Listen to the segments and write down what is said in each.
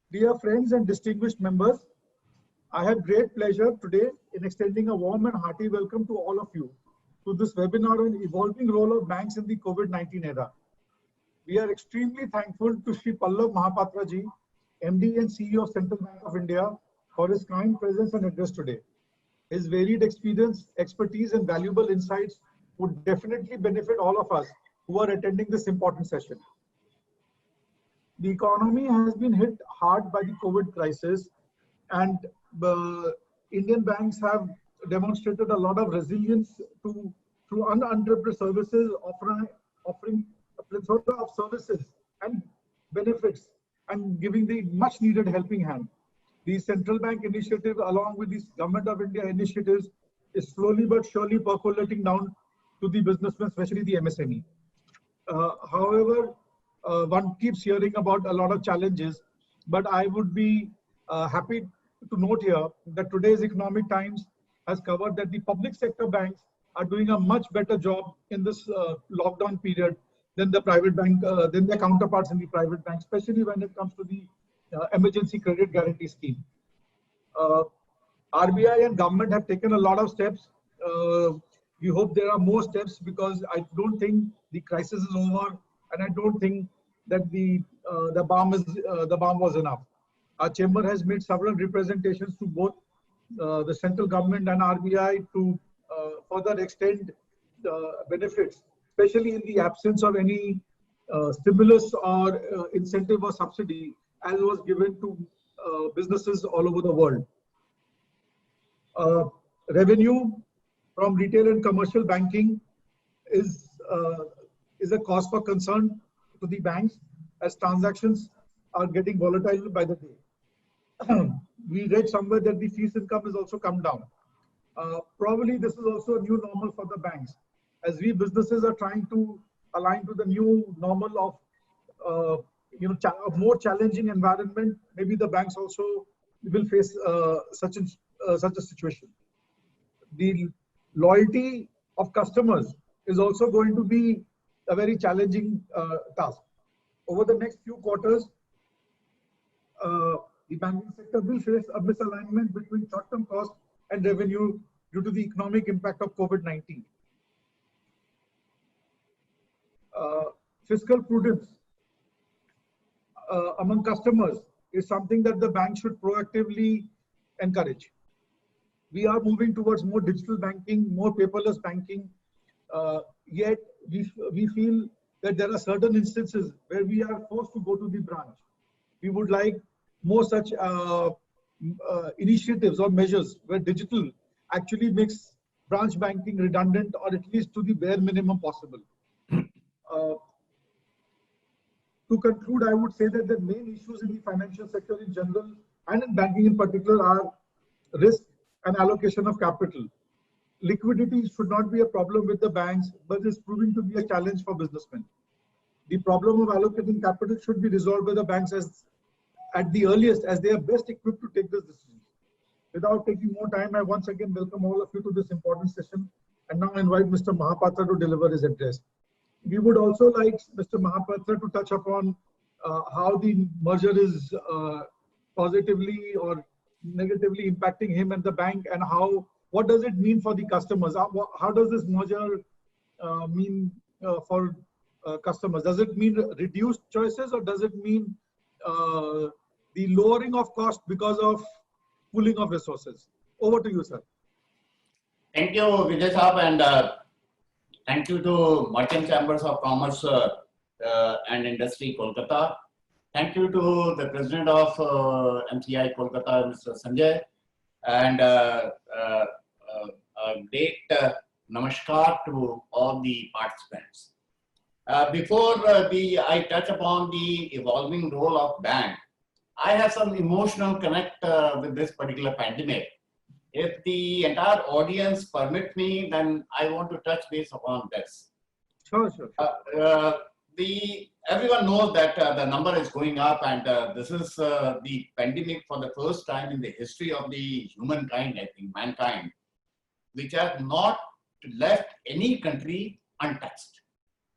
Dear friends and distinguished members, I have great pleasure today in extending a warm and hearty welcome to all of you to this webinar on evolving role of banks in the COVID-19 era. We are extremely thankful to Shri Pallav Mahapatra ji, MD and CEO of Central Bank of India, for his kind presence and address today. His varied experience, expertise, and valuable insights would definitely benefit all of us who are attending this important session. The economy has been hit hard by the COVID crisis, and Indian banks have demonstrated a lot of resilience through uninterrupted services, offering a plethora of services and benefits, and giving the much needed helping hand. The central bank initiative, along with the government of India initiatives, is slowly but surely percolating down to the businessmen, especially the MSME. However, one keeps hearing about a lot of challenges, but I would be happy to note here that today's Economic Times has covered that the public sector banks are doing a much better job in this lockdown period than the private bank, than their counterparts in the private bank, especially when it comes to the emergency credit guarantee scheme. RBI and government have taken a lot of steps. We hope there are more steps, because I don't think the crisis is over, and I don't think that the balm was enough. Our chamber has made several representations to both the central government and RBI to further extend benefits, especially in the absence of any stimulus or incentive or subsidy, as was given to businesses all over the world. Revenue from retail and commercial banking is a cause for concern to the banks, as transactions are getting volatile by the day. We read somewhere that the fees income has also come down. Probably this is also a new normal for the banks, as we businesses are trying to align to the new normal of a more challenging environment. Maybe the banks also will face such a situation. The loyalty of customers is also going to be a very challenging task. Over the next few quarters, the banking sector will face a misalignment between short-term cost and revenue due to the economic impact of COVID-19. Fiscal prudence among customers is something that the bank should proactively encourage. We are moving towards more digital banking, more paperless banking, yet we feel that there are certain instances where we are forced to go to the branch. We would like more such initiatives or measures where digital actually makes branch banking redundant, or at least to the bare minimum possible. To conclude, I would say that the main issues in the financial sector in general and in banking in particular are risk and allocation of capital. Liquidity should not be a problem with the banks, but is proving to be a challenge for businessmen. The problem of allocating capital should be resolved by the banks at the earliest, as they are best equipped to take this decision. Without taking more time, I once again welcome all of you to this important session, and now invite Mr. Mahapatra to deliver his address. We would also like Mr. Mahapatra to touch upon how the merger is positively or negatively impacting him and the bank, and what does it mean for the customers? How does this merger mean for customers? Does it mean reduced choices, or does it mean the lowering of cost because of pooling of resources? Over to you, sir. Thank you, Vijay Saab, and thank you to Merchant Chambers of Commerce and Industry, Kolkata. Thank you to the President of MCI Kolkata, Mr. Sanjay, and a great namaskar to all the participants. Before I touch upon the evolving role of bank, I have some emotional connect with this particular pandemic. If the entire audience permit me, then I want to touch base upon this. Sure. Everyone knows that the number is going up, and this is the pandemic for the first time in the history of the humankind, I think, mankind, which has not left any country untouched.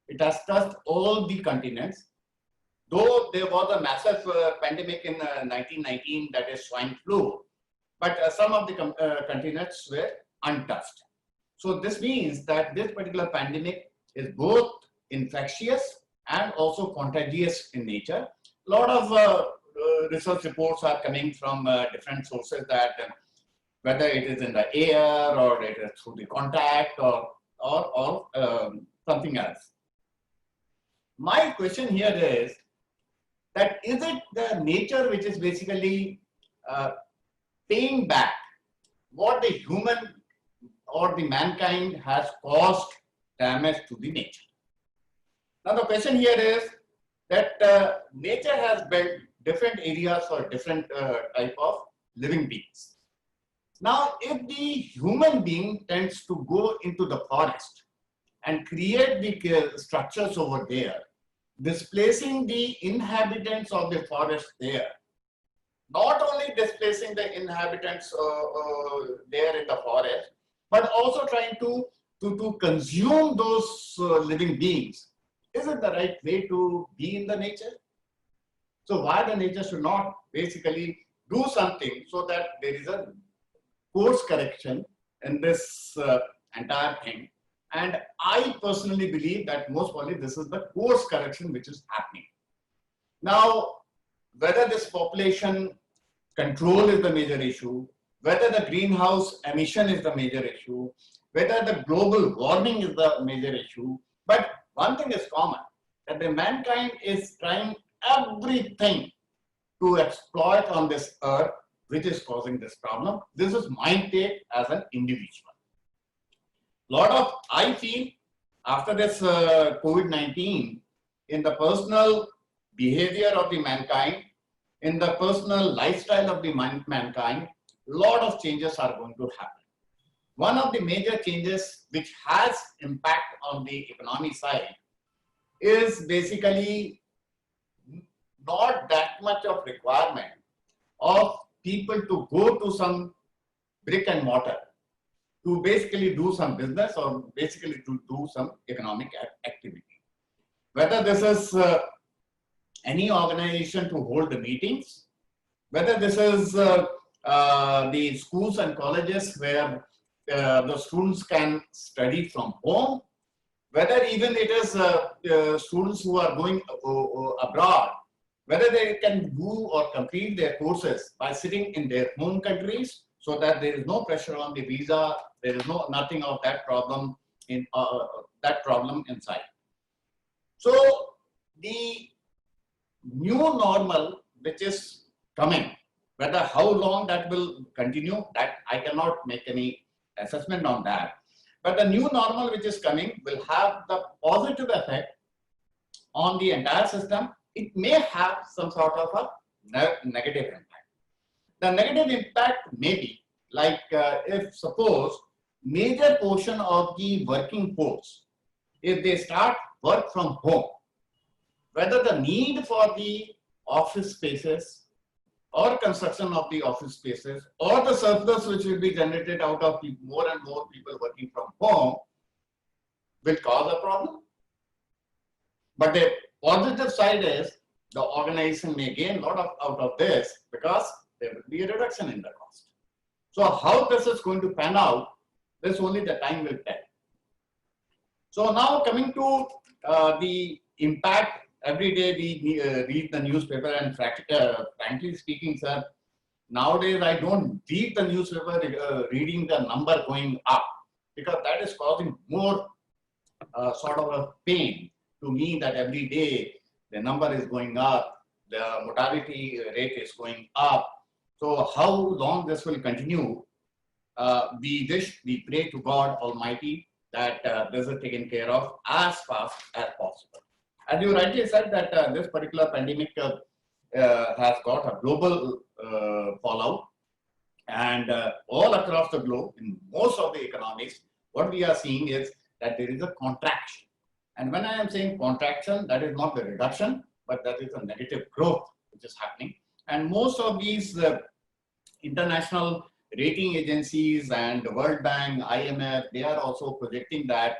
It has touched all the continents. though there was a massive pandemic in 1919, that is swine flu, but some of the continents were untouched. So this means that this particular pandemic is both infectious and also contagious in nature. A lot of research reports are coming from different sources that whether it is in the air or it is through the contact or something else. My question here is that is it the nature which is basically paying back what the human or the mankind has caused damage to the nature? Now the question here is that nature has built different areas for different type of living beings. Now, if the human being tends to go into the forest and create the structures over there, displacing the inhabitants of the forest there, not only displacing the inhabitants there in the forest, but also trying to consume those living beings, is it the right way to be in the nature? So why the nature should not basically do something so that there is a course correction in this entire thing? And I personally believe that most probably this is the course correction which is happening. Now, whether this population control is the major issue, whether the greenhouse emission is the major issue, whether the global warming is the major issue, but one thing is common, that the mankind is trying everything to exploit on this earth, which is causing this problem. This is my take as an individual. I feel after this COVID-19, in the personal behavior of the mankind, in the personal lifestyle of the mankind, lot of changes are going to happen. One of the major changes which has impact on the economy side is basically not that much of requirement of people to go to some brick and mortar to basically do some business or basically to do some economic activity. Whether this is any organization to hold the meetings, whether this is the schools and colleges where the students can study from home, whether even it is students who are going abroad, whether they can do or complete their courses by sitting in their home countries, so that there is no pressure on the visa, there is nothing of that problem inside. So the new normal which is coming, whether how long that will continue, that I cannot make any assessment on that. But the new normal which is coming will have the positive effect on the entire system. It may have some sort of a negative impact. The negative impact may be like if suppose major portion of the working force, if they start work from home, whether the need for the office spaces or construction of the office spaces or the surplus which will be generated out of more and more people working from home will cause a problem. But the positive side is the organization may gain a lot out of this because there will be a reduction in the cost. So how this is going to pan out, this only the time will tell. So now coming to the impact, every day we read the newspaper, and frankly speaking, sir, nowadays I don't read the newspaper reading the number going up, because that is causing more sort of a pain to me, that every day the number is going up, the mortality rate is going up. So how long this will continue? We pray to God Almighty that this is taken care of as fast as possible. As you rightly said that this particular pandemic has got a global fallout, and all across the globe, in most of the economies, what we are seeing is that there is a contraction. And when I am saying contraction, that is not the reduction, but that is a negative growth which is happening. And most of these international rating agencies and the World Bank, IMF, they are also projecting that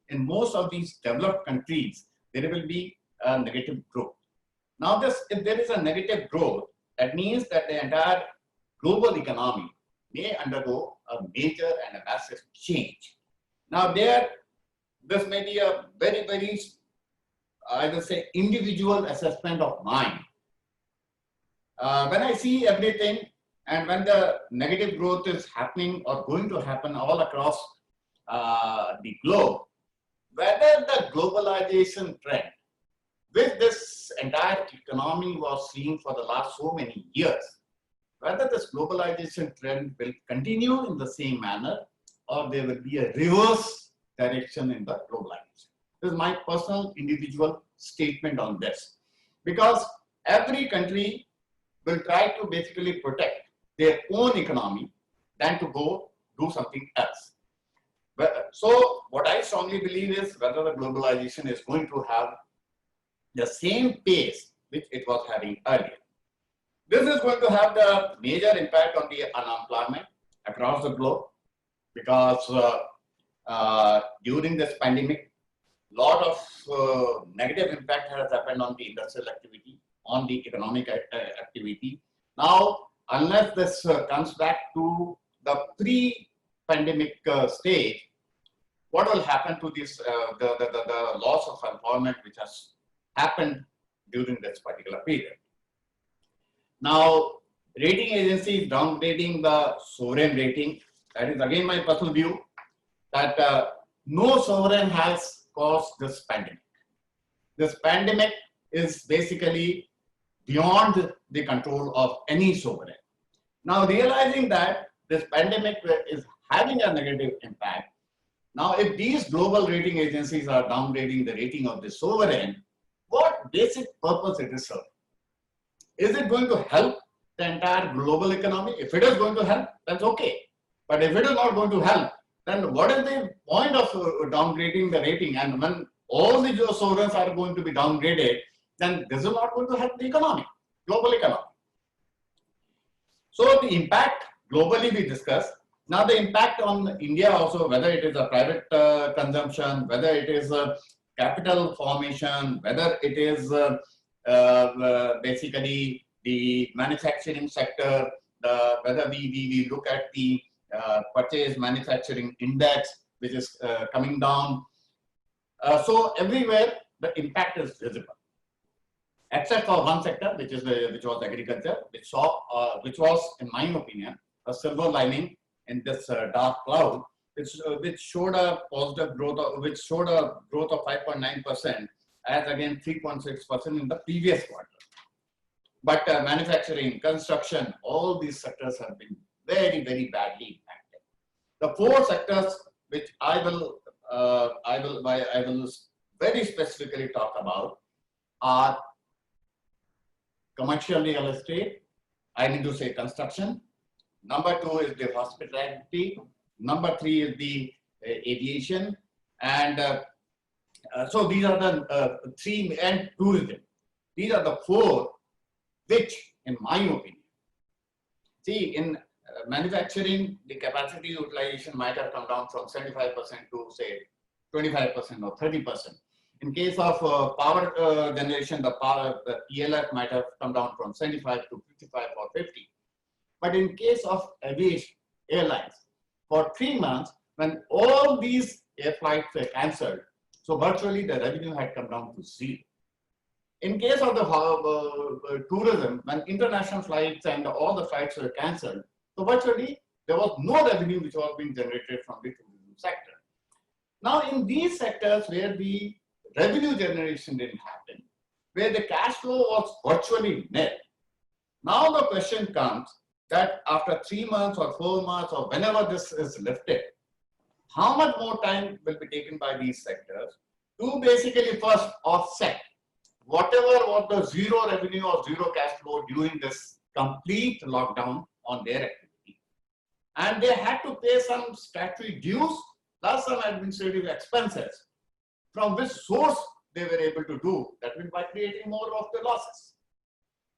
in most of these developed countries, there will be a negative growth. Now, if there is a negative growth, that means that the entire global economy may undergo a major and a massive change. Now, this may be a very, very, I will say, individual assessment of mine. When I see everything and when the negative growth is happening or going to happen all across the globe, whether the globalization trend, which this entire economy was seeing for the last so many years, whether this globalization trend will continue in the same manner or there will be a reverse direction in the globalization. This is my personal individual statement on this. Because every country will try to basically protect their own economy than to go do something else. So what I strongly believe is whether the globalization is going to have the same pace which it was having earlier. This is going to have the major impact on the unemployment across the globe because during this pandemic, a lot of negative impact has happened on the industrial activity, on the economic activity. Now, unless this comes back to the pre-pandemic stage, what will happen to this, the loss of employment which has happened during this particular period? Now, rating agencies downgrading the sovereign rating. That is again my personal view that no sovereign has caused this pandemic. This pandemic is basically beyond the control of any sovereign. Now, realizing that this pandemic is having a negative impact, now if these global rating agencies are downgrading the rating of the sovereign, what basic purpose it is serving? Is it going to help the entire global economy? If it is going to help, that's okay. But if it is not going to help, then what is the point of downgrading the rating? And when all the sovereigns are going to be downgraded, then this is not going to help the economy, global economy. So the impact globally we discussed. Now the impact on India also, whether it is a private consumption, whether it is a capital formation, whether it is basically the manufacturing sector, whether we look at the purchase manufacturing index, which is coming down. So everywhere the impact is visible, except for one sector, which was agriculture, which was, in my opinion, a silver lining in this dark cloud, which showed a positive growth, which showed a growth of 5.9%, as against 3.6% in the previous quarter. But manufacturing, construction, all these sectors have been very, very badly impacted. The four sectors which I will very specifically talk about are commercial real estate, I need to say construction. Number two is the hospitality. Number three is the aviation. And so these are the three, and tourism. These are the four which, in my opinion, see, in manufacturing, the capacity utilization might have come down from 75% to say 25% or 30%. In case of power generation, the PLF might have come down from 75 to 55 or 50. But in case of aviation, airlines, for 3 months, when all these air flights were cancelled, so virtually the revenue had come down to zero. In case of the tourism, when international flights and all the flights were cancelled, so virtually there was no revenue which was being generated from the tourism sector. Now, in these sectors where the revenue generation didn't happen, where the cash flow was virtually nil, now the question comes that after 3 months or 4 months or whenever this is lifted, how much more time will be taken by these sectors to basically first offset whatever was the zero revenue or zero cash flow during this complete lockdown on their activity. And they had to pay some statutory dues plus some administrative expenses, from which source they were able to do that by creating more of the losses.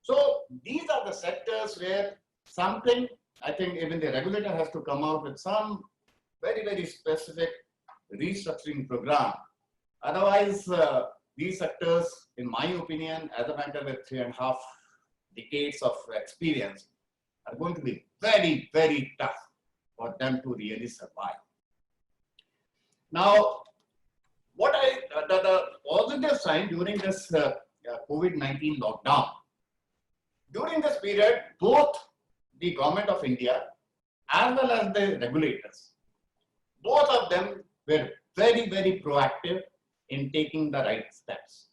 So these are the sectors where something, I think even the regulator has to come out with some very, very specific restructuring program. Otherwise, these sectors, in my opinion, as a banker with 3.5 decades of experience, are going to be very, very tough for them to really survive. Now, what the positive sign during this COVID-19 lockdown, during this period, both the government of India as well as the regulators, both of them were very, very proactive in taking the right steps.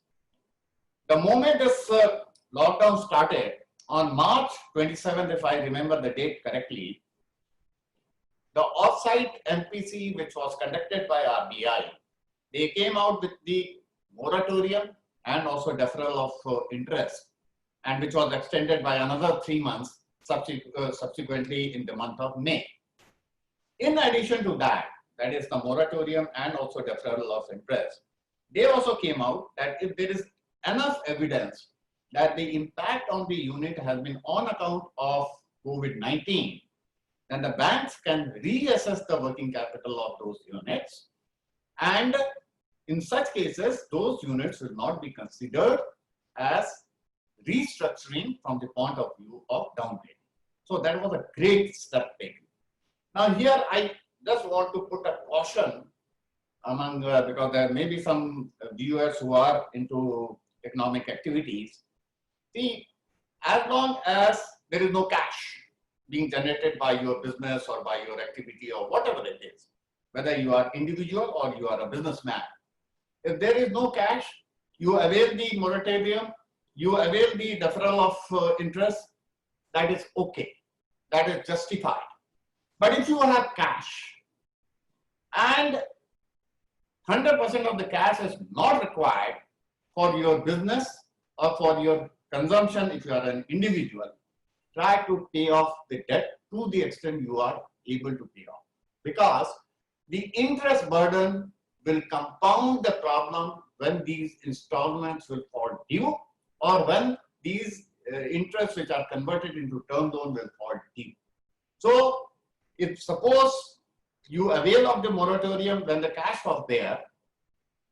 The moment this lockdown started, on March 27th, if I remember the date correctly, the off-site MPC, which was conducted by RBI, they came out with the moratorium and also deferral of interest, and which was extended by another 3 months subsequently in the month of May. In addition to that, that is the moratorium and also deferral of interest, they also came out that if there is enough evidence that the impact on the unit has been on account of COVID-19, then the banks can reassess the working capital of those units. And in such cases, those units will not be considered as restructuring from the point of view of downgrading. So that was a great step taken. Now here I just want to put a caution among, because there may be some viewers who are into economic activities. See, as long as there is no cash being generated by your business or by your activity or whatever it is, whether you are individual or you are a businessman, if there is no cash, you avail the moratorium, you avail the deferral of interest, that is okay, that is justified. But if you have cash and 100% of the cash is not required for your business or for your consumption, if you are an individual, try to pay off the debt to the extent you are able to pay off. Because the interest burden will compound the problem when these installments will fall due, or when these interests which are converted into term loan will fall due. So if suppose you avail of the moratorium when the cash was there,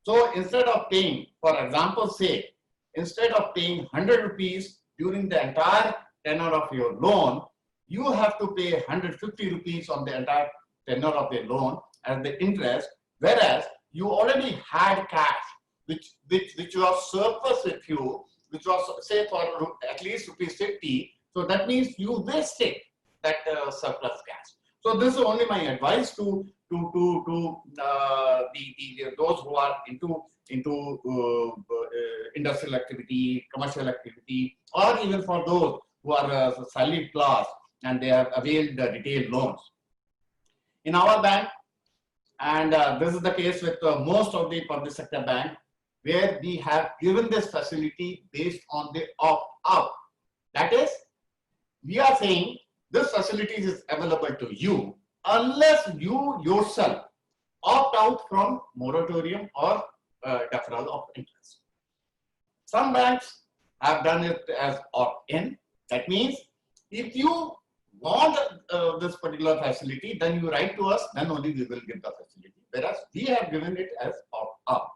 so instead of paying, for example, say, instead of paying 100 rupees during the entire tenure of your loan, you have to pay 150 rupees on the entire tenure of the loan as the interest, whereas you already had cash which was surplus with you, which was say for at least rupees 50. So that means you wasted that surplus cash. So this is only my advice to those who are into industrial activity, commercial activity, or even for those who are salaried class and they have availed the retail loans. In our bank, and this is the case with most of the public sector banks, where we have given this facility based on the opt-out. That is, we are saying this facility is available to you unless you yourself opt out from moratorium or deferral of interest. Some banks have done it as opt-in. That means if you want this particular facility, then you write to us, then only we will give the facility. Whereas we have given it as opt-out.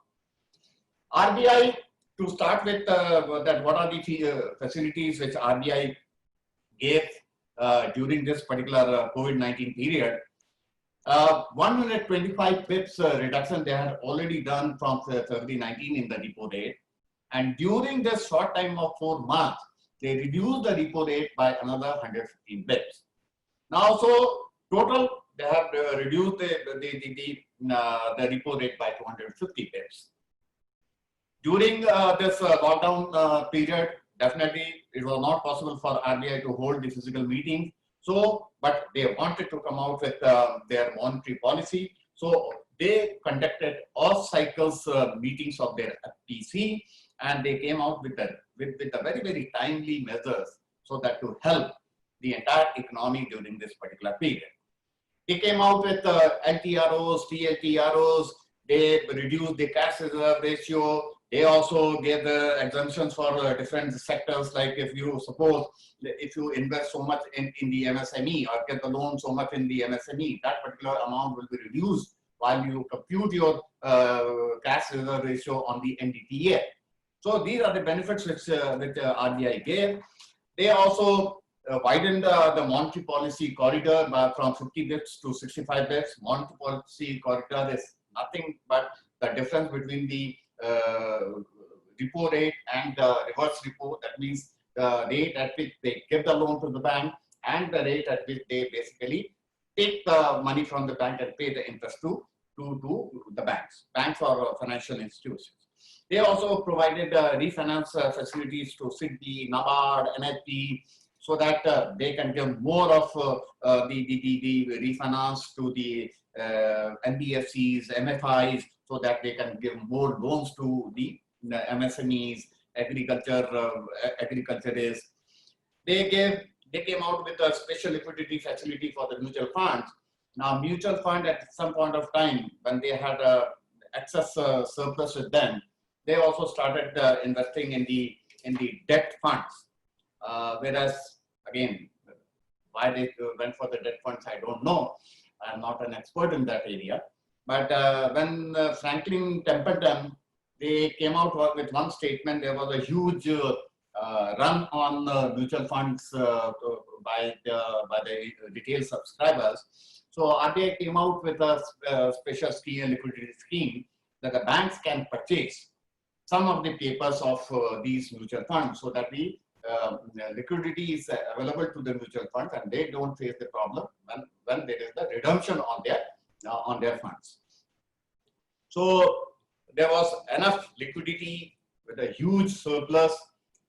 RBI, to start with, that what are the facilities which RBI gave during this particular COVID-19 period. 125 pips reduction they had already done from February 19 in the repo rate. And during this short time of 4 months, they reduced the repo rate by another 115 pips. Now, so total, they have reduced the repo rate by 250 pips. During this lockdown period, definitely it was not possible for RBI to hold the physical meeting. So, but they wanted to come out with their monetary policy. So they conducted all cycles meetings of their FPC, and they came out with the very, very timely measures so that to help the entire economy during this particular period. They came out with LTROs, TLTROs, they reduced the cash reserve ratio. They also gave the exemptions for different sectors, like if you suppose, if you invest so much in the MSME or get the loan so much in the MSME, that particular amount will be reduced while you compute your cash reserve ratio on the NDTA. So these are the benefits which RBI gave. They also widened the monetary policy corridor from 50 bps to 65 bps. Monetary policy corridor is nothing but the difference between the repo rate and the reverse repo. That means the rate at which they give the loan to the bank and the rate at which they basically take the money from the bank and pay the interest to the banks or financial institutions. They also provided refinance facilities to SIDBI, NABARD, NHB, so that they can give more of the refinance to the NBFCs, MFIs, so that they can give more loans to the MSMEs, agriculturists. They came out with a special liquidity facility for the mutual funds. Now, mutual fund at some point of time, when they had excess surplus with them, they also started investing in the debt funds. Whereas, again, why they went for the debt funds, I don't know. I'm not an expert in that area. But when Franklin Templeton, they came out with one statement, there was a huge run on mutual funds by the retail subscribers. So RBI came out with a special scheme, a liquidity scheme, that the banks can purchase some of the papers of these mutual funds, so that the liquidity is available to the mutual funds and they don't face the problem when there is the redemption on their funds. So there was enough liquidity with a huge surplus,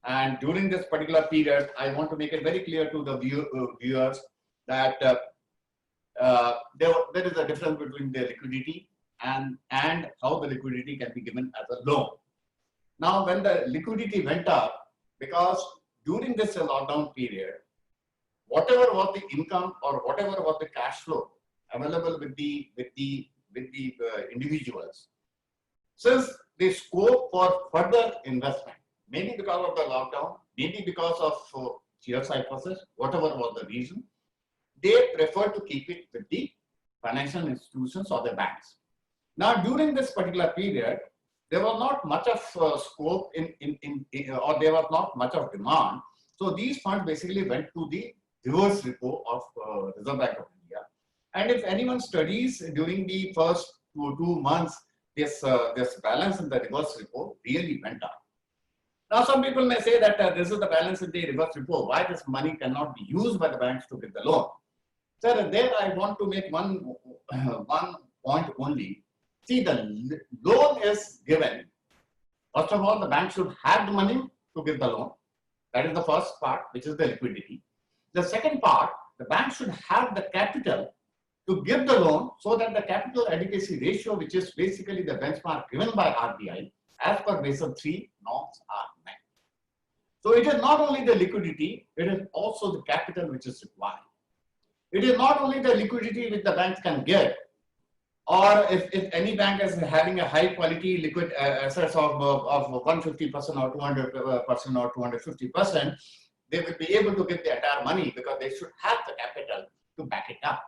and during this particular period, I want to make it very clear to the viewers that there is a difference between the liquidity and how the liquidity can be given as a loan. Now, when the liquidity went up, because during this lockdown period, whatever was the income or whatever was the cash flow available with the individuals, since the scope for further investment, maybe because of the lockdown, maybe because of sheer psychosis, whatever was the reason, they prefer to keep it with the financial institutions or the banks. Now, during this particular period, there was not much of scope or there was not much of demand. So these funds basically went to the reverse repo of Reserve Bank of India. And if anyone studies during the first 2 months, this balance in the reverse repo really went up. Now, some people may say that this is the balance in the reverse repo. Why this money cannot be used by the banks to give the loan? Sir, there I want to make one point only. See, the loan is given. First of all, the bank should have the money to give the loan. That is the first part, which is the liquidity. The second part, the bank should have the capital to give the loan, so that the capital adequacy ratio, which is basically the benchmark given by RBI, as per Basel III norms, are met. So it is not only the liquidity, it is also the capital which is required. It is not only the liquidity which the banks can get, or if any bank is having a high quality liquid assets of 150% or 200% or 250%, they will be able to give the entire money because they should have the capital to back it up.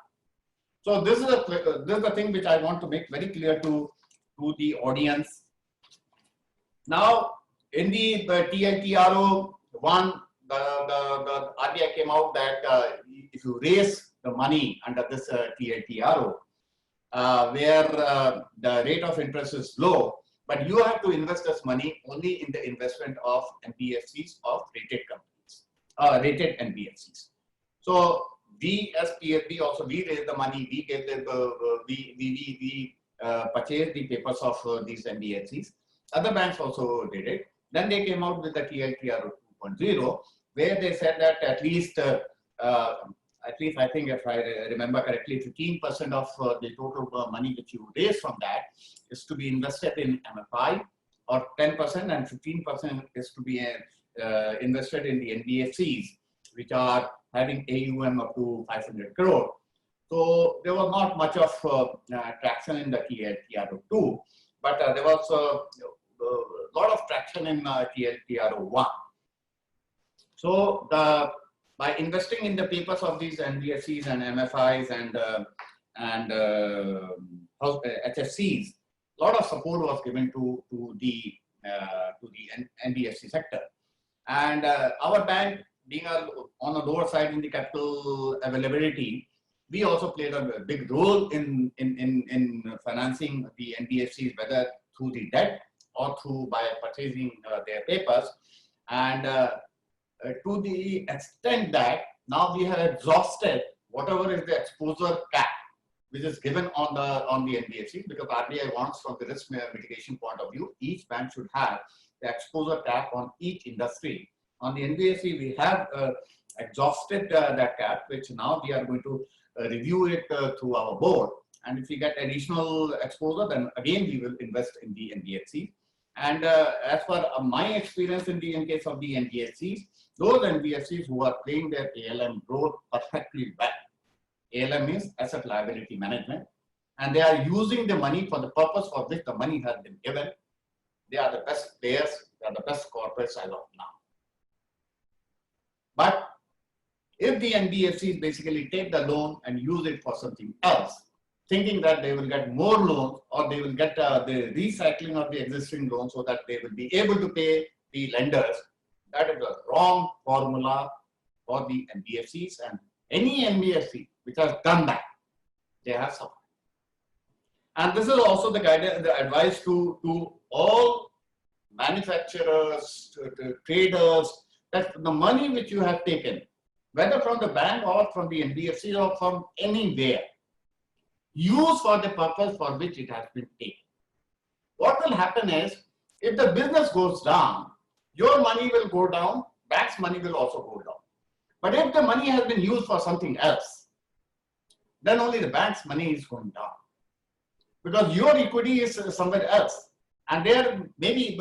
So this is the thing which I want to make very clear to the audience. Now, in the TLTRO 1, the RBI came out that if you raise the money under this TLTRO, where the rate of interest is low, but you have to invest this money only in the investment of NBFCs of rated companies, rated NBFCs. So we as PFB also, we raised the money, we gave we purchased the papers of these NBFCs. Other banks also did it. Then they came out with the TLTRO 2.0, where they said that at least I think if I remember correctly, 15% of the total money which you raise from that is to be invested in MFI, or 10%, and 15% is to be invested in the NBFCs, which are having AUM up to 500 crore. So there was not much of traction in the TLTRO 2, but there was a lot of traction in TLTRO 1. So by investing in the papers of these NBFCs and MFIs and HFCs, a lot of support was given to the NBFC sector. And our bank, being on the lower side in the capital availability, we also played a big role in financing the NBFCs, whether through the debt or through by purchasing their papers. And to the extent that now we have exhausted whatever is the exposure cap which is given on the NBFC, because RBI wants, from the risk mitigation point of view, each bank should have the exposure cap on each industry. On the NBFC, we have exhausted that cap, which now we are going to review it through our board. And if we get additional exposure, then again we will invest in the NBFC. And as per my experience in case of the NBFCs, those NBFCs who are playing their ALM role perfectly well. ALM means asset liability management, and they are using the money for the purpose for which the money has been given. They are the best players, they are the best corporates as of now. But if the NBFCs basically take the loan and use it for something else, thinking that they will get more loans or they will get the recycling of the existing loans so that they will be able to pay the lenders, that is the wrong formula for the NBFCs. And any NBFC which has done that, they have suffered. And this is also the guidance, the advice to all manufacturers, to traders, that the money which you have taken, whether from the bank or from the NBFC or from anywhere, use for the purpose for which it has been taken. What will happen is, if the business goes down, your money will go down, bank's money will also go down. But if the money has been used for something else, then only the bank's money is going down. Because your equity is somewhere else. And there maybe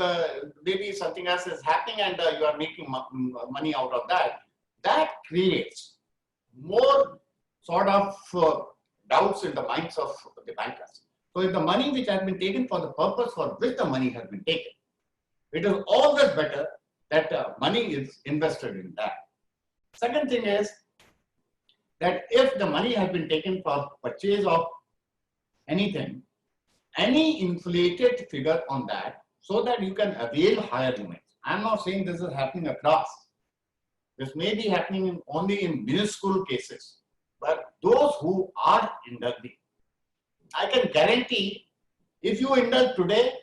something else is happening and you are making money out of that. That creates more sort of doubts in the minds of the bankers. So if the money which has been taken for the purpose for which the money has been taken, it is always better that money is invested in that. Second thing is that if the money has been taken for purchase of anything, any inflated figure on that, so that you can avail higher limits. I'm not saying this is happening across. This may be happening only in minuscule cases, but those who are indulging, I can guarantee, if you indulge today,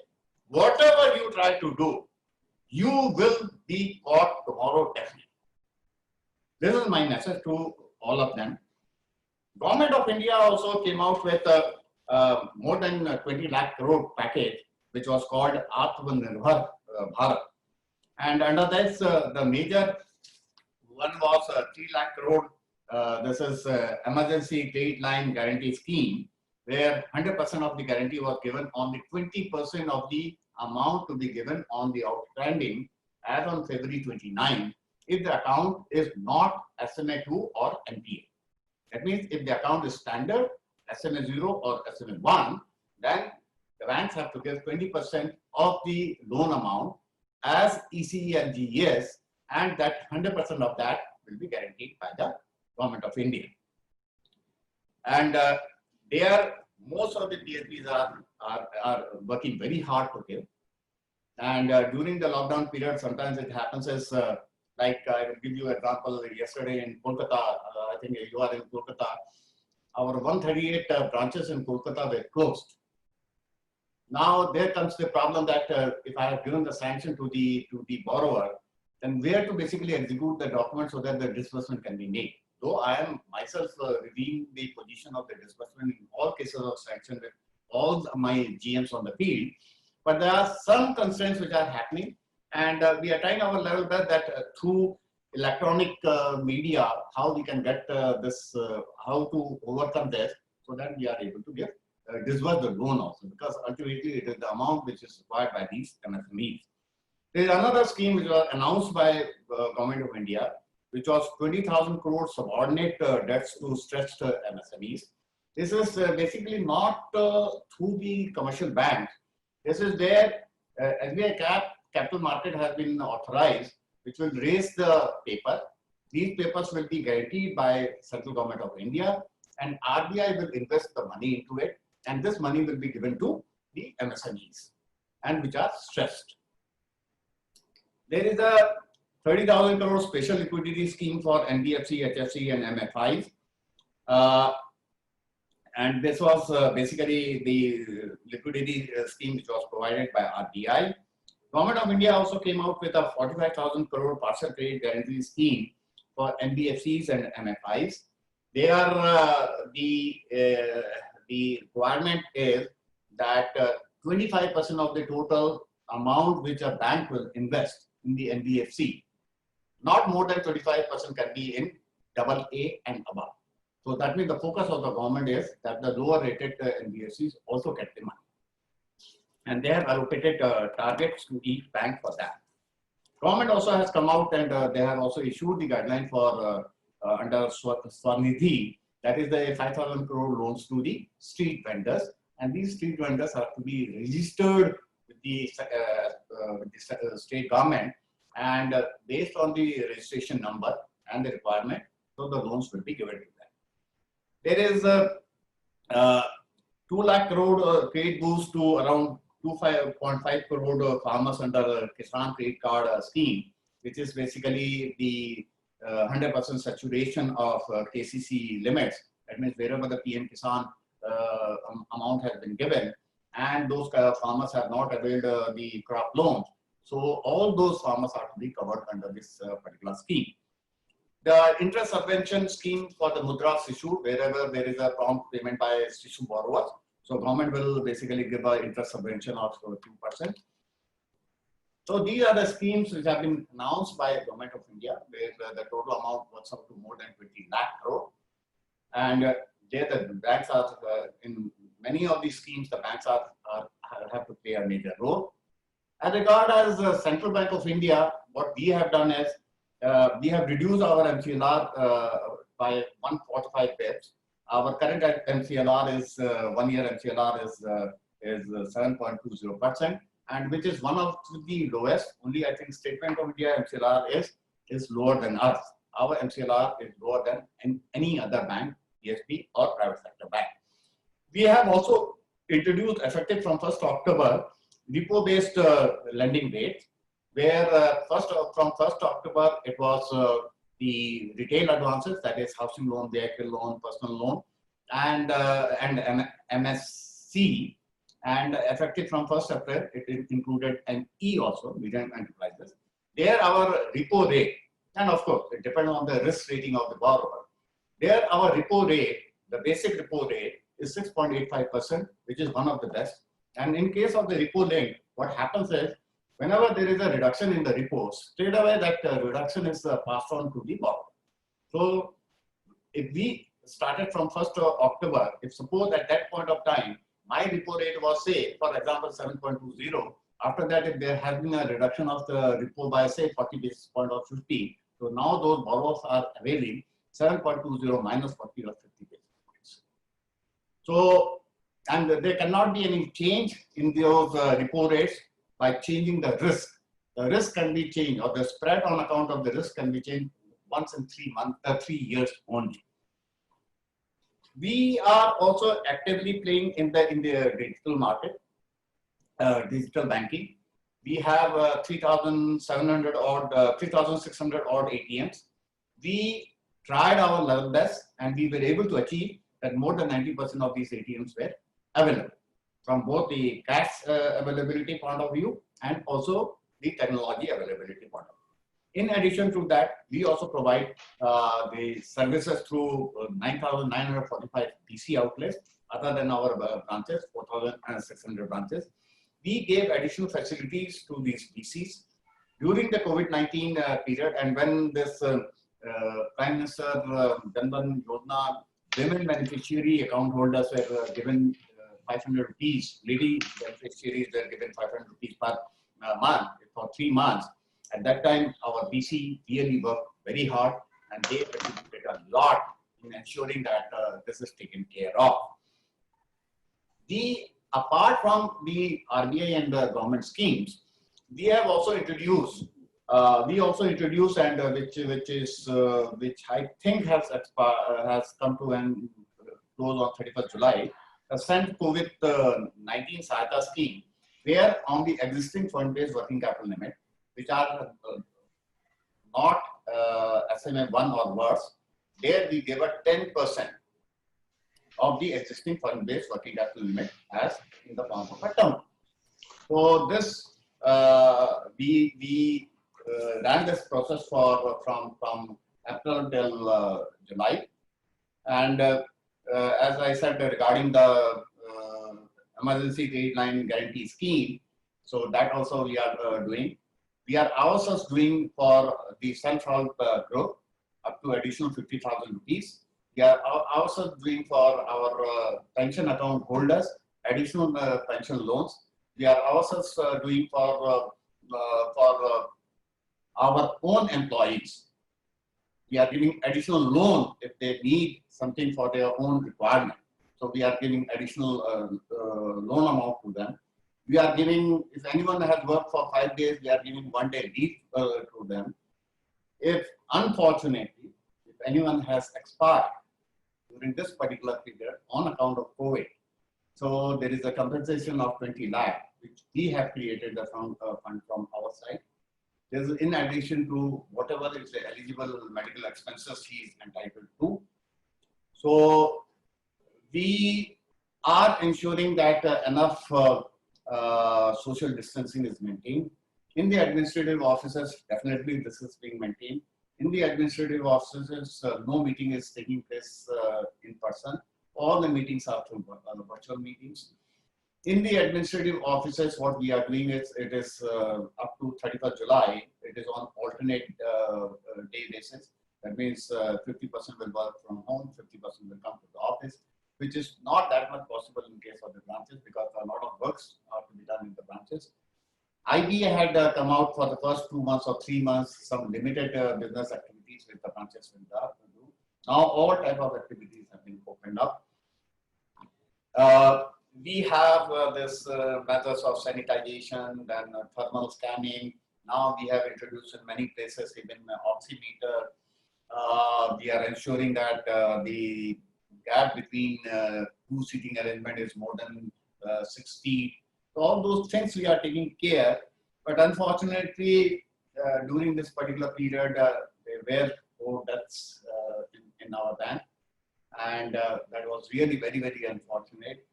whatever you try to do, you will be caught tomorrow definitely. This is my message to all of them. Government of India also came out with more than 20 lakh crore package, which was called Atmanirbhar Bharat. And under this, the major one was 3 lakh crore. This is emergency credit line guarantee scheme, where 100% of the guarantee was given on the 20% of the amount to be given on the outstanding as on February 29, if the account is not SMA2 or NPA. That means if the account is standard, SMA0 or SMA1, then the banks have to give 20% of the loan amount as ECE and GES, and that 100% of that will be guaranteed by the Government of India. And most of the PSBs are working very hard to give. And during the lockdown period, sometimes it happens as like I will give you an example. Yesterday in Kolkata, I think you are in Kolkata, our 138 branches in Kolkata were closed. Now there comes the problem that if I have given the sanction to the borrower, then where to basically execute the document so that the disbursement can be made. Though I am myself reviewing the position of the disbursement in all cases of sanction with all my GMs on the field, but there are some constraints which are happening, and we are trying our level best that through electronic media, how we can get this, how to overcome this, so that we are able to get disburse the loan also, because ultimately it is the amount which is required by these MSMEs. There is another scheme which was announced by Government of India, which was 20,000 crore subordinate debts to stressed MSMEs. This is basically not through the commercial banks. This is where SBI capital market has been authorized, which will raise the paper. These papers will be guaranteed by Central Government of India, and RBI will invest the money into it. and this money will be given to the MSMEs and which are stressed. There is a 30,000 crore special liquidity scheme for NBFC, HFC and MFIs. And this was basically the liquidity scheme which was provided by RBI. Government of India also came out with a 45,000 crore partial credit guarantee scheme for NBFCs and MFIs. They are the requirement is that 25% of the total amount which a bank will invest in the NBFC, not more than 25% can be in AA and above. So that means the focus of the government is that the lower rated NBFCs also get the money. And they have allocated targets to each bank for that. Government also has come out and they have also issued the guideline for under Swanidhi, that is the 5,000 crore loans to the street vendors. And these street vendors are to be registered with the state government, and based on the registration number and the requirement, so the loans will be given to them. There is a 2 lakh crore credit boost to around 2.5 crore farmers under Kisan Credit Card scheme, which is basically the 100% saturation of KCC limits. That means wherever the PM Kisan amount has been given, and those farmers have not availed the crop loans. So all those farmers are to be covered under this particular scheme. The interest subvention scheme for the Mudra Sishu, wherever there is a prompt payment by Sishu borrowers. So government will basically give an interest subvention of 2%. So these are the schemes which have been announced by the Government of India, where the total amount works up to more than 20 lakh crore. And there the banks are, in many of these schemes, the banks have to play a major role. As regards the Central Bank of India, what we have done is, we have reduced our MCLR by 145 bps. Our current MCLR is 1 year MCLR is 7.20%, and which is one of the lowest. Only I think State Bank of India MCLR is lower than us. Our MCLR is lower than any other bank, PSB or private sector bank. We have also introduced, effective from 1st October, repo-based lending rate, where from 1st October, it was the retail advances, that is housing loan, vehicle loan, personal loan, and MSC, and effective from 1st April, it included an E also, medium enterprises. There our repo rate, and of course, it depends on the risk rating of the borrower. There our repo rate, the basic repo rate is 6.85%, which is one of the best. And in case of the repo link, what happens is, whenever there is a reduction in the repos, straight away that reduction is passed on to the borrower. So if we started from 1st October, if suppose at that point of time, my repo rate was, say, for example, 7.20, after that, if there has been a reduction of the repo by, say, 40 basis point or 50, so now those borrowers are availing 7.20 minus 40 or 50 basis points. So, and there cannot be any change in those repo rates by changing the risk. The risk can be changed, or the spread on account of the risk can be changed once in 3 years only. We are also actively playing in the digital market, digital banking. We have 3,600 odd ATMs. We tried our level best, and we were able to achieve that more than 90% of these ATMs were available, from both the cash availability point of view and also the technology availability point of view. In addition to that, we also provide the services through 9,945 BC outlets, other than our branches, 4,600 branches. We gave additional facilities to these BCs during the COVID-19 period, and when this Prime Minister Jan-Dhan Yojana women beneficiary account holders were given 500 rupees, lady beneficiaries were given 500 rupees per month for 3 months. At that time, our BC really worked very hard, and they contributed a lot in ensuring that this is taken care of. Apart from the RBI and the government schemes, we have also introduced, and which I think has come to an close on 31st July, sent COVID-19 Sahayata scheme, where on the existing fund-based working capital limit, which are not SMA 1 or worse, there we gave a 10% of the existing fund-based working capital limit as in the form of a term. So this we ran this process for from April till July, and as I said regarding the emergency credit line guarantee scheme, so that also we are doing. We are also doing for the self-help group up to additional 50,000 rupees. We are also doing for our pension account holders additional pension loans. We are also doing for our own employees. We are giving additional loan if they need something for their own requirement. So we are giving additional loan amount to them. We are giving, if anyone has worked for 5 days, we are giving 1 day leave to them. If unfortunately, if anyone has expired during this particular period on account of COVID, so there is a compensation of 20 lakh, which we have created the fund from our side. This is in addition to whatever is the eligible medical expenses he is entitled to. So we are ensuring that enough social distancing is maintained. In the administrative offices, definitely this is being maintained. In the administrative offices, no meeting is taking place in person. All the meetings are through virtual meetings. In the administrative offices, what we are doing is, it is up to 31st July, it is on alternate day basis. That means 50% will work from home, 50% will come to the office, which is not that much possible in case of the branches because a lot of works are to be done in the branches. IBA had come out for the first 2 months or 3 months, some limited business activities with the branches will do. Now all type of activities have been opened up. We have this methods of sanitization, then thermal scanning. Now we have introduced in many places even oximeter. We are ensuring that the gap between two seating arrangement is more than 6 feet. So all those things we are taking care, but unfortunately during this particular period there were 4 deaths in our bank, and that was really very, very unfortunate.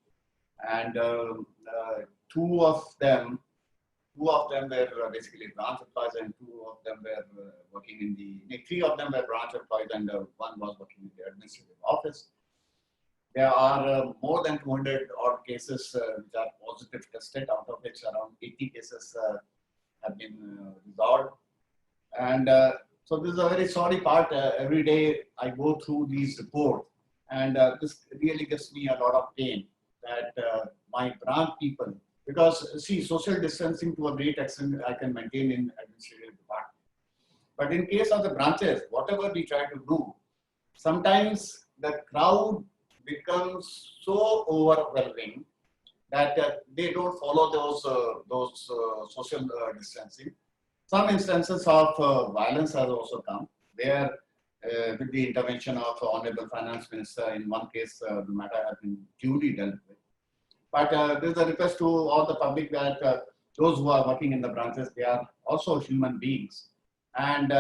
And 2 of them were basically branch employees, and 2 of them were working in the 3 of them were branch employees, and 1 was working in the administrative office. There are more than 200 odd cases which are positive tested, out of which around 80 cases have been resolved. And so this is a very sorry part. Every day I go through these reports, and this really gives me a lot of pain that my branch people, because see, social distancing to a great extent I can maintain in administrative department. But in case of the branches, whatever we try to do, sometimes the crowd becomes so overwhelming that they don't follow those social distancing. Some instances of violence has also come, where with the intervention of Honorable Finance Minister, in one case the matter has been duly dealt with. But there is a request to all the public that those who are working in the branches, they are also human beings, and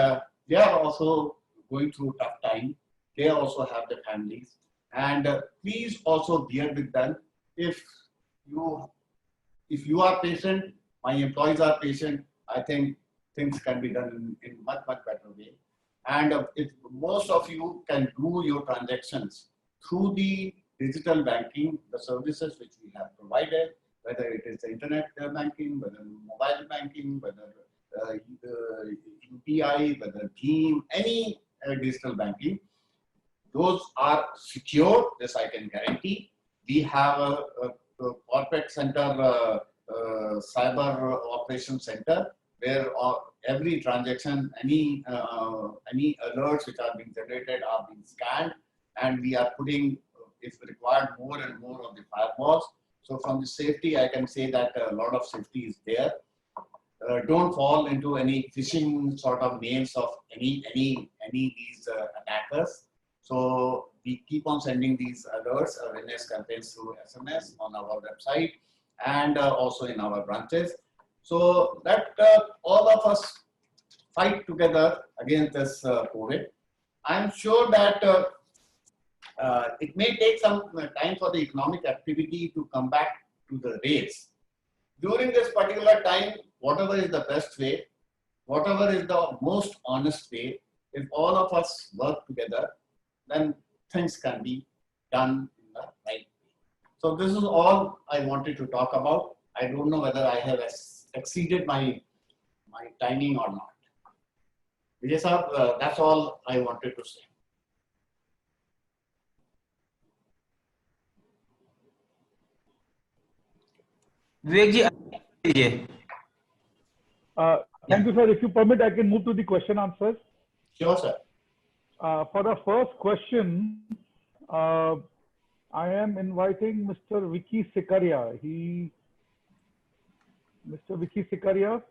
they are also going through tough time. They also have their families, and please also bear with them. If you are patient, my employees are patient, I think things can be done in much better way. And if most of you can do your transactions through the digital banking, the services which we have provided, whether it is the internet banking, whether mobile banking, whether UPI, whether Team, any digital banking, those are secure. This I can guarantee. We have a corporate center, cyber operation center, where every transaction, any alerts which are being generated are being scanned, and we are putting, if required, more and more of the firewalls. So from the safety, I can say that a lot of safety is there. Don't fall into any phishing sort of names of any these attackers. So we keep on sending these alerts, awareness campaigns through SMS on our website and also in our branches. So that all of us fight together against this COVID. I'm sure that it may take some time for the economic activity to come back to the rails. During this particular time, whatever is the best way, whatever is the most honest way, if all of us work together, then things can be done in the right way. So this is all I wanted to talk about. I don't know whether I have exceeded my timing or not. Vijay sir, that's all I wanted to say. Vivek ji, लीजिए. Thank you, sir. If you permit, I can move to the question answers. Sure, sir. For the first question, I am inviting Mr. Vicky Sikaria. Mr. Vicky Sikaria.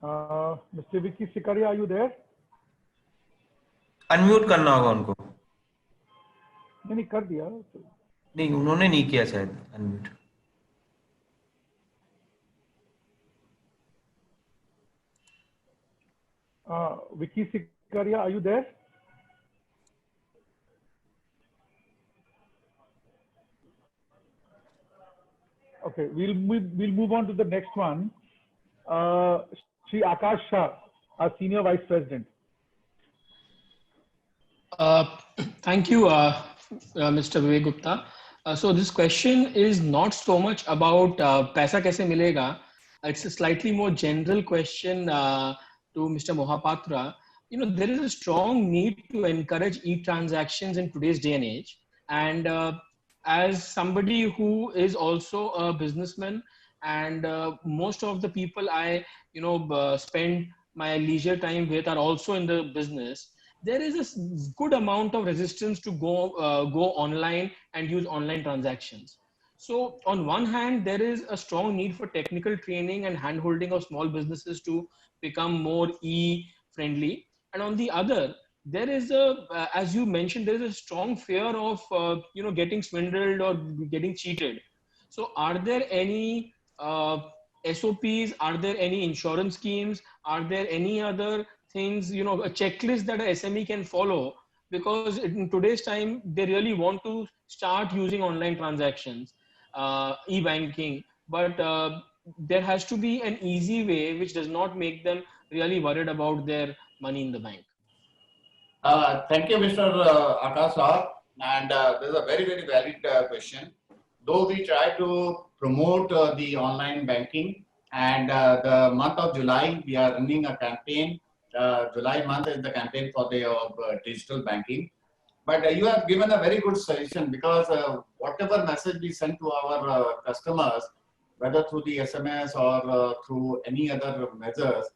Mr. Vicky Sikaria, are you there? Unmute करना होगा उनको. नहीं कर दिया. नहीं, उन्होंने नहीं किया शायद unmute. Vicky Sikaria, are you there? Okay, we'll move on to the next one. Shri Akash Shah, our Senior Vice President. Thank you, Mr. Vivek Gupta. So this question is not so much about paisa kaise milega. It's a slightly more general question to Mr. Mohapatra. You know, there is a strong need to encourage e-transactions in today's day and age. And as somebody who is also a businessman, and most of the people I spend my leisure time with are also in the business, there is a good amount of resistance to go online and use online transactions. So on one hand, there is a strong need for technical training and handholding of small businesses to become more e-friendly. And on the other, there is as you mentioned, there is a strong fear of getting swindled or getting cheated. So are there any SOPs? Are there any insurance schemes? Are there any other things, a checklist that a SME can follow? Because in today's time, they really want to start using online transactions, e-banking, but there has to be an easy way which does not make them really worried about their money in the bank. Thank you, Mr. Akash Rao. And this is a very, very valid question. Though we try to promote the online banking, and the month of July, we are running a campaign. July month is the campaign for the digital banking. But you have given a very good suggestion, because whatever message we send to our customers, whether through the SMS or through any other measures,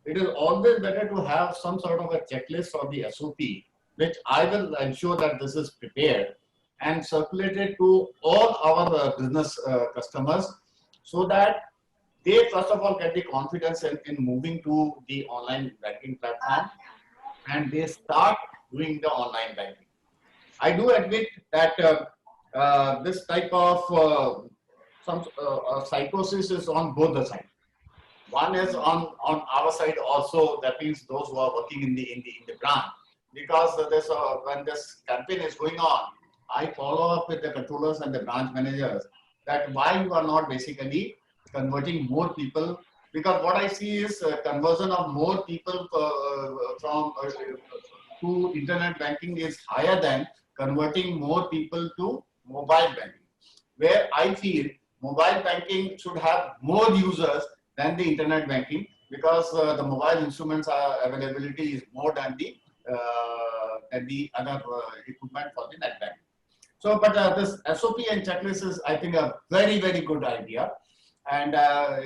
it is always better to have some sort of a checklist or the SOP, which I will ensure that this is prepared and circulated to all our business customers, so that they first of all get the confidence in moving to the online banking platform, and they start doing the online banking. I do admit that this type of psychosis is on both the sides. One is on our side also, that means those who are working in the branch, because when this campaign is going on, I follow up with the controllers and the branch managers that why you are not basically converting more people, because what I see is conversion of more people to internet banking is higher than converting more people to mobile banking, where I feel mobile banking should have more users than the internet banking, because the mobile instruments availability is more than the other equipment for the net banking. So, but this SOP and checklist is, I think, a very, very good idea. And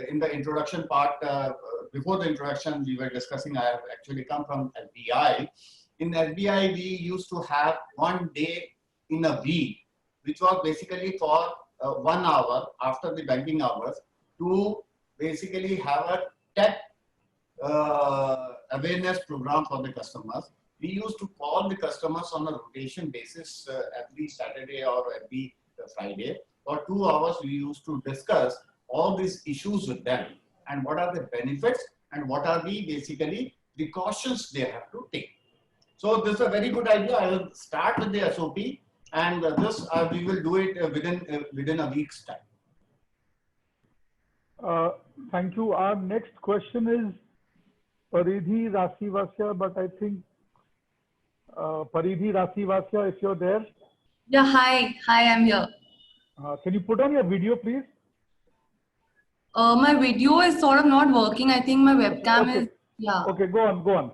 in the introduction part, before the introduction, we were discussing, I have actually come from SBI. In SBI, we used to have one day in a week, which was basically for 1 hour after the banking hours, to basically have a tech awareness program for the customers. We used to call the customers on a rotation basis every Saturday or every Friday. For 2 hours, we used to discuss all these issues with them and what are the benefits and what are the basically precautions they have to take. So this is a very good idea. I will start with the SOP, and this we will do it within a week's time. Thank you. Our next question is Paridhi Rasivasya, but I think Paridhi Rasivasya, if you're there, Yeah, hi, I'm here. can you put on your video, please? My video is sort of not working. I think my webcam is, yeah. Okay, go on.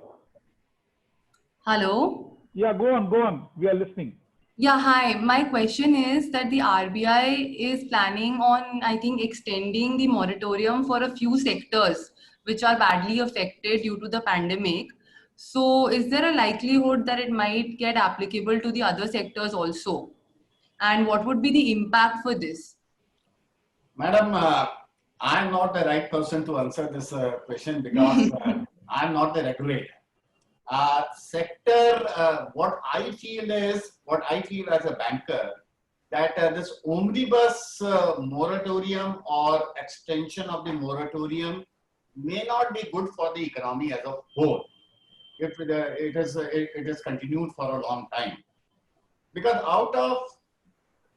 Hello? Yeah, go on. We are listening. Yeah, hi. My question is that the RBI is planning on, I think, extending the moratorium for a few sectors which are badly affected due to the pandemic. So is there a likelihood that it might get applicable to the other sectors also? And what would be the impact for this? Madam, I'm not the right person to answer this question because I'm not the regulator. What I feel as a banker, that this omnibus moratorium or extension of the moratorium may not be good for the economy as a whole if it is continued for a long time. Because out of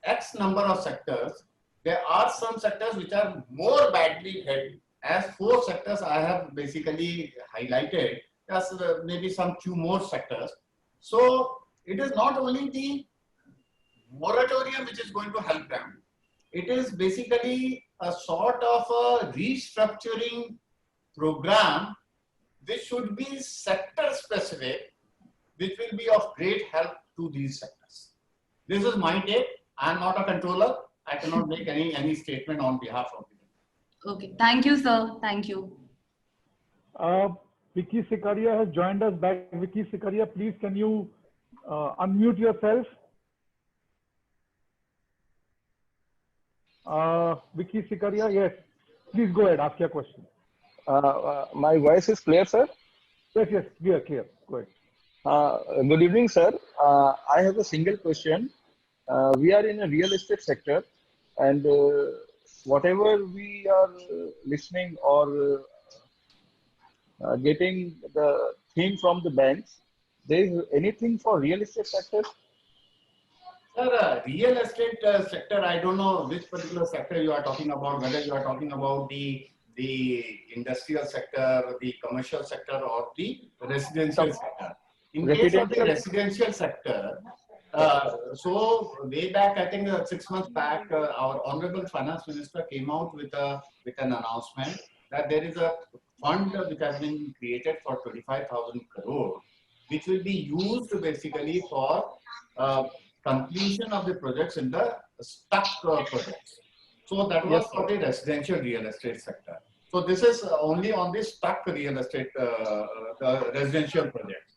X number of sectors, there are some sectors which are more badly hit, as 4 sectors I have basically highlighted. There's maybe some few more sectors. So it is not only the moratorium which is going to help them. It is basically a sort of a restructuring program which should be sector specific, which will be of great help to these sectors. This is my take. I am not a controller. I cannot make any statement on behalf of the. Okay, thank you, sir. Thank you. Vicky Sikaria has joined us back. Vicky Sikaria, please can you unmute yourself? Vicky Sikaria, yes. Please go ahead, ask your question. My voice is clear, sir? Yes, clear. Go ahead. Good evening, sir. I have a single question. We are in a real estate sector, and whatever we are listening or getting the thing from the banks, there is anything for real estate sector? Sir, real estate sector, I don't know which particular sector you are talking about, whether you are talking about the industrial sector, the commercial sector, or the residential sector. In case of the residential sector, so way back, I think 6 months back, our Honorable Finance Minister came out with an announcement that there is a fund which has been created for 25,000 crore, which will be used basically for completion of the projects in the stuck projects. So that was for the residential real estate sector. So this is only on the stuck real estate, the residential projects.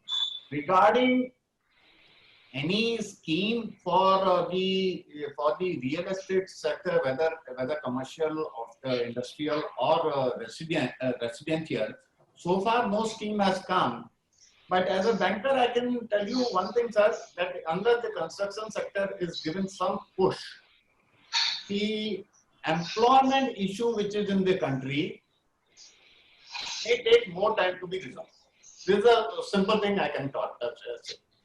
Regarding any scheme for the real estate sector, whether commercial or industrial or residential, so far no scheme has come. But as a banker, I can tell you one thing, sir, that under the construction sector is given some push. The employment issue which is in the country may take more time to be resolved. This is a simple thing I can talk about.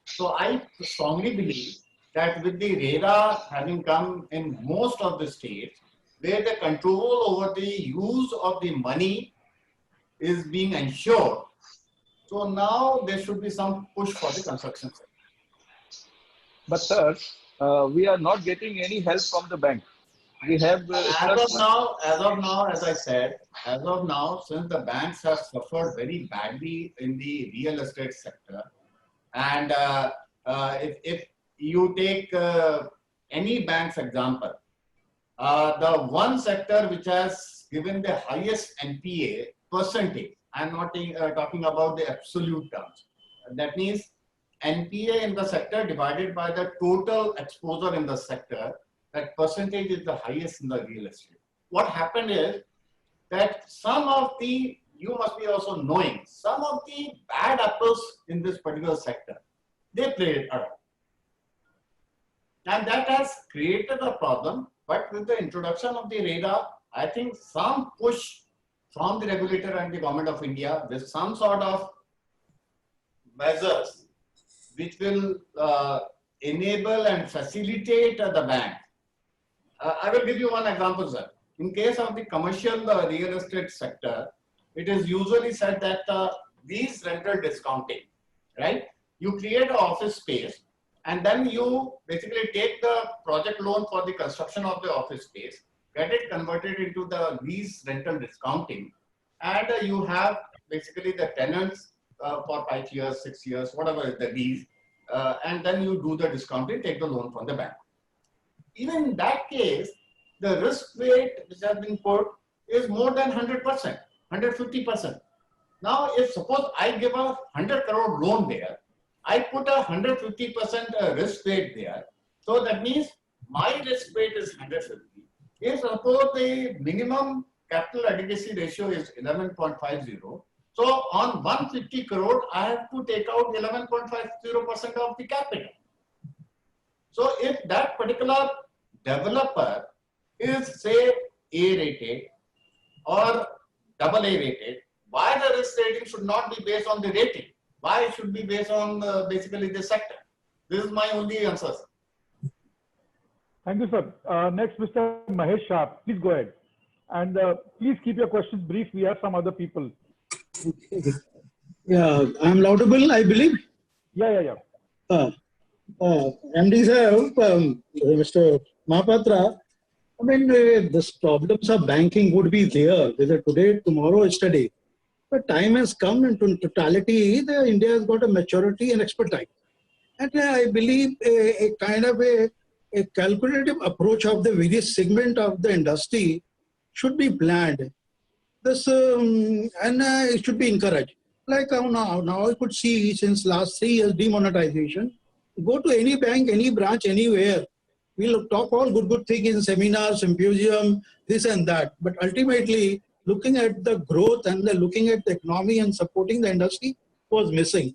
So I strongly believe that with the RERA having come in most of the states, where the control over the use of the money is being ensured, so now there should be some push for the construction sector. But sir, we are not getting any help from the bank. We have as of now, as I said, since the banks have suffered very badly in the real estate sector, and if you take any bank's example, the one sector which has given the highest NPA percentage, I'm not talking about the absolute terms. That means NPA in the sector divided by the total exposure in the sector, that percentage is the highest in the real estate. What happened is that some of the, you must be also knowing, some of the bad apples in this particular sector, they play it around. And that has created a problem. But with the introduction of the radar, I think some push from the regulator and the government of India with some sort of measures which will enable and facilitate the bank. I will give you one example, sir. In case of the commercial real estate sector, it is usually said that lease rental discounting, right? You create an office space and then you basically take the project loan for the construction of the office space, get it converted into the lease rental discounting, and you have basically the tenants for 5 years, 6 years, whatever is the lease, and then you do the discounting, take the loan from the bank. Even in that case, the risk weight which has been put is more than 100%, 150%. Now, if suppose I give a 100 crore loan there, I put a 150% risk weight there. So that means my risk weight is 150. If suppose the minimum capital adequacy ratio is 11.50, so on 150 crore, I have to take out 11.50% of the capital. So if that particular developer is say A rated or AA rated, why the risk rating should not be based on the rating? Why it should be based on basically the sector? This is my only answer. Thank you, sir. Next, Mr. Mahesh Shah, please go ahead. And please keep your questions brief. We have some other people. Okay. Yeah, I'm laudable, I believe. Yeah. MD sir, Mr. Mahapatra, I mean, the problems of banking would be there, whether today, tomorrow, yesterday. But time has come, and in totality, India has got a maturity and expertise. And I believe a kind of a calculative approach of the various segment of the industry should be planned. This and it should be encouraged. Like now I could see since last 3 years demonetization. Go to any bank, any branch, anywhere. We'll talk all good things in seminars, symposium, this and that. But ultimately, looking at the growth and looking at the economy and supporting the industry was missing.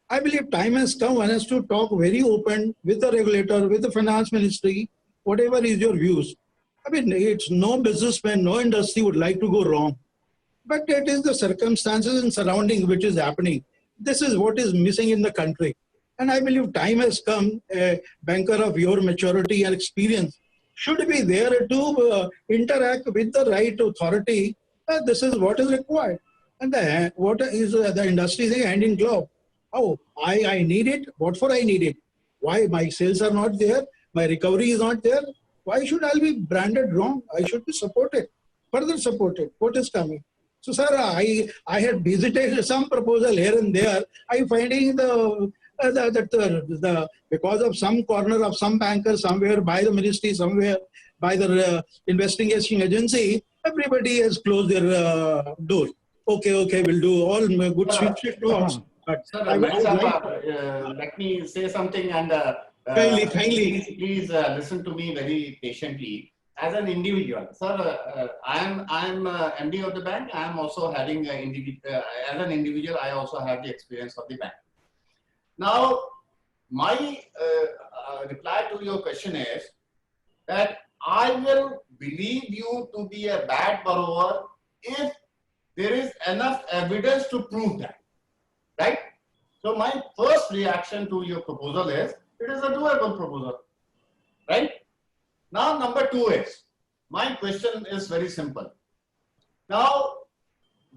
I believe time has come. One has to talk very open with the regulator, with the finance ministry, whatever is your views. I mean, it's no businessman, no industry would like to go wrong. But it is the circumstances and surrounding which is happening. This is what is missing in the country. And I believe time has come, a banker of your maturity and experience should be there to interact with the right authority. This is what is required. And what is the industry saying hand in glove? Oh, I need it. What for I need it? Why my sales are not there? My recovery is not there. Why should I be branded wrong? I should be supported, further supported. What is coming? So, sir, I had visited some proposal here and there. I finding because of some corner of some banker somewhere by the ministry, somewhere by the investigation agency, everybody has closed their door. Okay, we'll do all good sweet talks. But sir, let me say something and kindly. Please listen to me very patiently. As an individual, sir, I'm MD of the bank. I am also having as an individual. I also have the experience of the bank. Now, my reply to your question is that I will believe you to be a bad borrower if there is enough evidence to prove that, right? So my first reaction to your proposal is, it is a doable proposal, right? Now, number 2 is, my question is very simple. Now,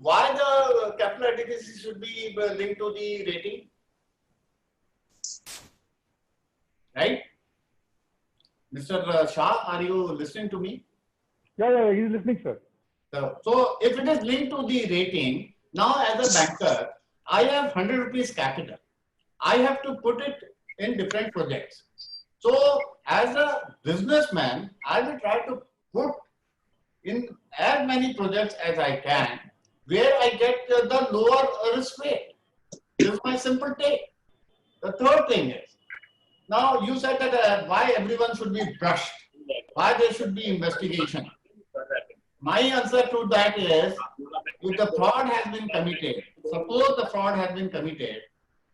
why the capital adequacy should be linked to the rating? Right? Mr. Shah, are you listening to me? Yeah, he's listening, sir. So, if it is linked to the rating, now as a banker, I have 100 rupees capital. I have to put it in different projects. So, as a businessman, I will try to put in as many projects as I can, where I get the lower risk rate. This is my simple take. The third thing is, now you said that why everyone should be brushed, why there should be investigation. My answer to that is, if the fraud has been committed, suppose the fraud has been committed,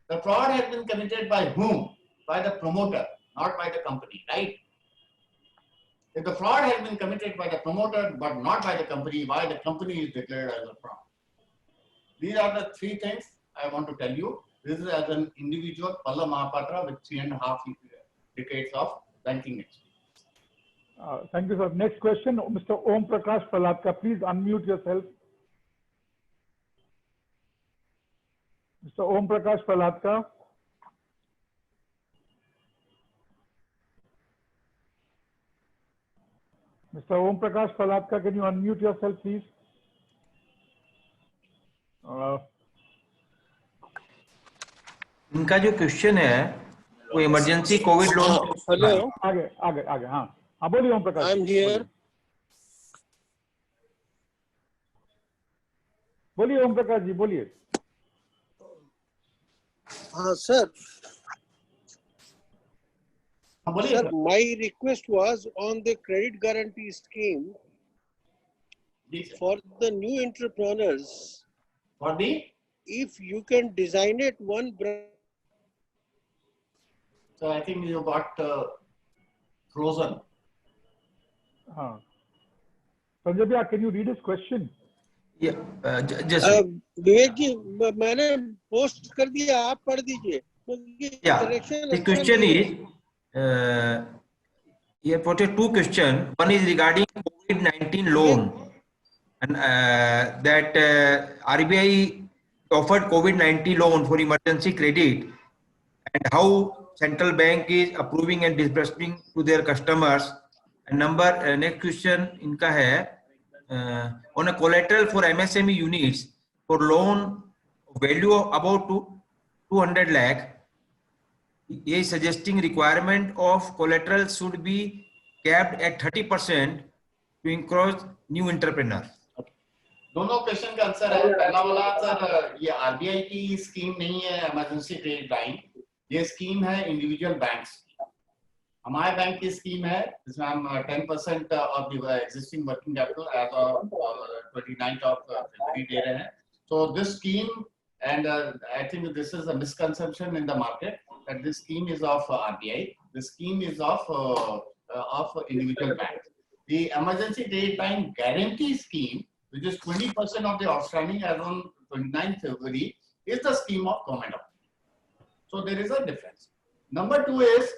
the fraud has been committed by whom? By the promoter, not by the company, right? If the fraud has been committed by the promoter but not by the company, why the company is declared as a fraud? These are the three things I want to tell you. This is as an individual, Palla Mahapatra, with 3.5 decades of banking experience. Thank you, sir. Next question, Mr. Om Prakash Praladka. Please unmute yourself. Mr. Om Prakash Praladka. Mr. Om Prakash Praladka, can you unmute yourself, please? इनका जो question है वो emergency Covid loan. Hello, आगे आगे आगे, हाँ हाँ, बोलिए Om Prakash. I am here. बोलिए ओम प्रकाश जी, बोलिए। हाँ sir, sir my request was on the credit guarantee scheme for the new entrepreneurs. For the, if you can design it one brand. so I think you got frozen. हाँ, संजय भैया, can you read his question? just विवेक जी, मैंने post कर दिया, आप पढ़ दीजिए। the question is here for two questions. One is regarding COVID-19 loan, and that RBI offered COVID-19 loan for emergency credit, and how central bank is approving and disbursing to their customers. And next question इनका है on a collateral for MSME units for loan value of about 200 lakh. He is suggesting requirement of collateral should be capped at 30% to encourage new entrepreneurs. दोनों question का answer है। पहला वाला sir, ये RBI की scheme नहीं है emergency credit line, ये स्कीम है इंडिविजुअल बैंक्स की। हमारे बैंक की स्कीम है जिसमें हम 10% of the existing working capital as of 29th of February दे रहे हैं। So this scheme, and I think this is a misconception in the market that this scheme is of RBI. This scheme is of individual banks. The emergency credit line guarantee scheme, which is 20% of the outstanding as on 29th February, is the scheme of government of India. So there is a difference. Number two is,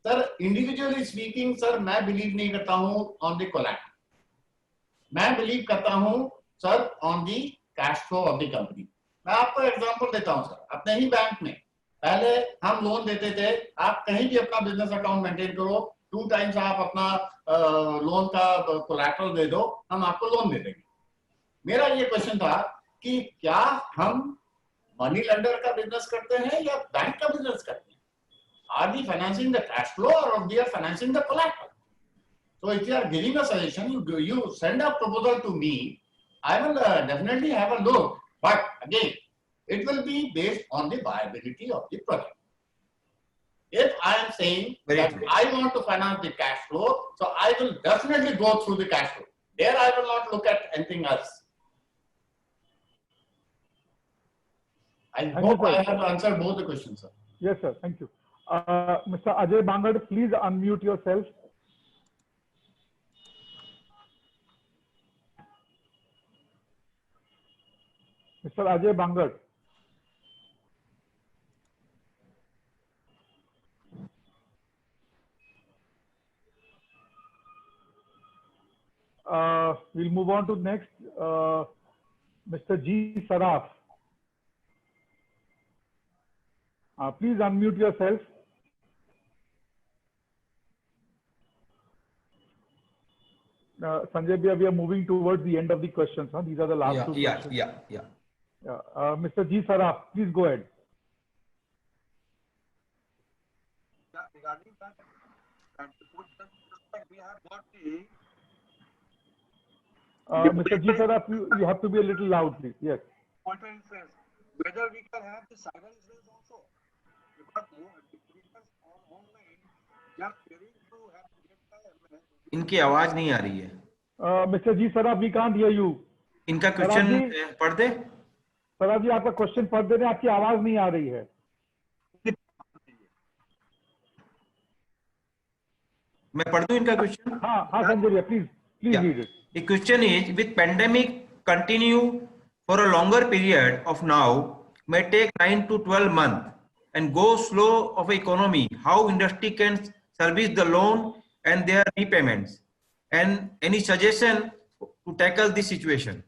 sir, individually speaking, sir, मैं believe नहीं करता हूँ on the collateral. मैं believe करता हूँ sir on the cash flow of the company. मैं आपको example देता हूँ सर, अपने ही बैंक में पहले हम लोन देते थे, आप कहीं भी अपना बिजनेस अकाउंट मेंटेन करो, 2 times आप अपना लोन का कोलैटरल दे दो, हम आपको लोन दे देंगे। मेरा ये क्वेश्चन था कि क्या हम मनी लेंडर का बिजनेस करते हैं या बैंक का बिजनेस करते हैं? Are we financing the cash flow or we are financing the collateral? So if you are giving a suggestion, you send a proposal to me, I will definitely have a look. But again, it will be based on the viability of the project. If I am saying that I want to finance the cash flow, so I will definitely go through the cash flow. There I will not look at anything else. I hope I have answered both the questions, sir. Yes, sir. Thank you. Mr. Ajay Bangad, please unmute yourself. Mr. Ajay Bangad. We'll move on to next, Mr. G. Saraf. Please unmute yourself. Sanjay Bhaiya, we are moving towards the end of the questions. Huh? These are the last two questions. Yeah. Mr. G. Saraf, please go ahead. Regarding that, we have got the Mr. G. Saraf, you have to be a little loud, please. Yes. water insurance. Whether we can have the cyber insurance also, because online, they are fearing to have to get the इनकी आवाज नहीं आ रही है। Mr. G, Sarab, we can't hear you. इनका question पढ़ दे। Sarab जी, आपका question पढ़ दे रहे हैं, आपकी आवाज नहीं आ रही है। मैं पढ़ दूं इनका क्वेश्चन? हाँ हाँ संजय भैया, please read it. The question is, with pandemic continue for a longer period of now, may take 9 to 12 months and go slow of economy, how industry can service the loan and their repayments, and any suggestion to tackle this situation?